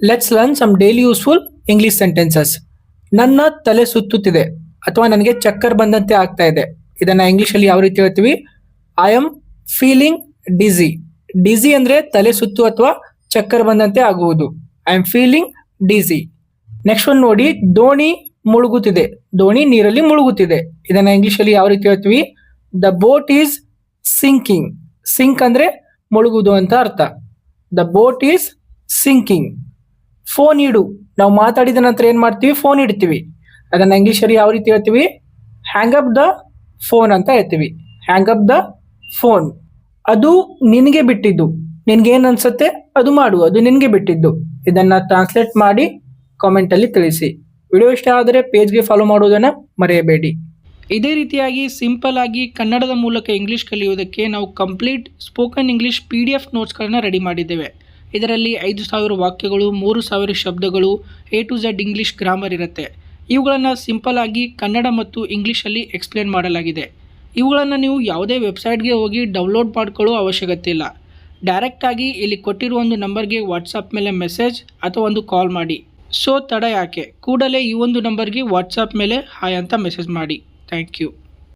Let's learn some daily useful English sentences. ನನ್ನ ತಲೆ ಸುತ್ತುತ್ತಿದೆ ಅಥವಾ ನನಗೆ ಚಕ್ಕರ್ ಬಂದಂತೆ ಆಗ್ತಾ ಇದೆ. ಇದನ್ನ ಇಂಗ್ಲಿಷಲ್ಲಿ ಯಾವ ರೀತಿ ಹೇಳ್ತೀವಿ? I am feeling DC. DC ಅಂದ್ರೆ ತಲೆ ಸುತ್ತು ಅಥವಾ ಚಕ್ಕರ್ ಬಂದಂತೆ ಆಗುವುದು. I am feeling DC. Next one ನೋಡಿ, ದೋಣಿ ಮುಳುಗುತ್ತಿದೆ. ದೋಣಿ ನೀರಲ್ಲಿ ಮುಳುಗುತ್ತಿದೆ. ಇದನ್ನ ಇಂಗ್ಲಿಷಲ್ಲಿ ಯಾವ ರೀತಿ ಹೇಳ್ತೀವಿ? The boat is sinking. Sink ಅಂದ್ರೆ ಮುಳುಗುವುದು ಅಂತ ಅರ್ಥ. The boat is sinking. Phone ಇಡು. ನಾವು ಮಾತಾಡಿದ ನಂತರ ಏನ್ ಮಾಡ್ತೀವಿ? ಫೋನ್ ಇಡ್ತೀವಿ. ಅದನ್ನ ಇಂಗ್ಲಿಷಲ್ಲಿ ಯಾವ ರೀತಿ ಹೇಳ್ತೀವಿ? ಹ್ಯಾಂಗ್ ಅಪ್ ದ ಫೋನ್ ಅಂತ ಹೇಳ್ತೀವಿ. ಹ್ಯಾಂಗ್ ಅಪ್ ದ ಫೋನ್. ಅದು ನಿನಗೆ ಬಿಟ್ಟಿದ್ದು. ನಿನ್ಗೆ ಏನ್ ಅನ್ಸುತ್ತೆ ಅದು ಮಾಡು, ಅದು ನಿನ್ಗೆ ಬಿಟ್ಟಿದ್ದು. ಇದನ್ನ ಟ್ರಾನ್ಸ್ಲೇಟ್ ಮಾಡಿ ಕಾಮೆಂಟ್ ಅಲ್ಲಿ ತಿಳಿಸಿ. ವಿಡಿಯೋ ಇಷ್ಟ ಆದರೆ ಪೇಜ್ಗೆ ಫಾಲೋ ಮಾಡುವುದನ್ನ ಮರೆಯಬೇಡಿ. ಇದೇ ರೀತಿಯಾಗಿ ಸಿಂಪಲ್ ಆಗಿ ಕನ್ನಡದ ಮೂಲಕ ಇಂಗ್ಲಿಷ್ ಕಲಿಯುವುದಕ್ಕೆ ನಾವು ಕಂಪ್ಲೀಟ್ ಸ್ಪೋಕನ್ ಇಂಗ್ಲಿಷ್ PDF ನೋಟ್ಸ್ಗಳನ್ನು ರೆಡಿ ಮಾಡಿದ್ದೇವೆ. ಇದರಲ್ಲಿ 5000 ವಾಕ್ಯಗಳು, 3000 ಶಬ್ದಗಳು, A to Z English grammar ಇರುತ್ತೆ. ಇವುಗಳನ್ನು ಸಿಂಪಲ್ ಆಗಿ ಕನ್ನಡ ಮತ್ತು ಇಂಗ್ಲೀಷಲ್ಲಿ ಎಕ್ಸ್ಪ್ಲೇನ್ ಮಾಡಲಾಗಿದೆ. ಇವುಗಳನ್ನು ನೀವು ಯಾವುದೇ ವೆಬ್ಸೈಟ್ಗೆ ಹೋಗಿ ಡೌನ್ಲೋಡ್ ಮಾಡ್ಕೊಳ್ಳೋ ಅವಶ್ಯಕತೆ ಇಲ್ಲ. ಡೈರೆಕ್ಟಾಗಿ ಇಲ್ಲಿ ಕೊಟ್ಟಿರುವ ಒಂದು ನಂಬರ್ಗೆ ವಾಟ್ಸಪ್ ಮೇಲೆ ಮೆಸೇಜ್ ಅಥವಾ ಒಂದು ಕಾಲ್ ಮಾಡಿ. ಸೊ ತಡ ಯಾಕೆ, ಕೂಡಲೇ ಈ ಒಂದು ನಂಬರ್ಗೆ ವಾಟ್ಸಪ್ ಮೇಲೆ ಹಾಯ್ ಅಂತ ಮೆಸೇಜ್ ಮಾಡಿ. Thank you.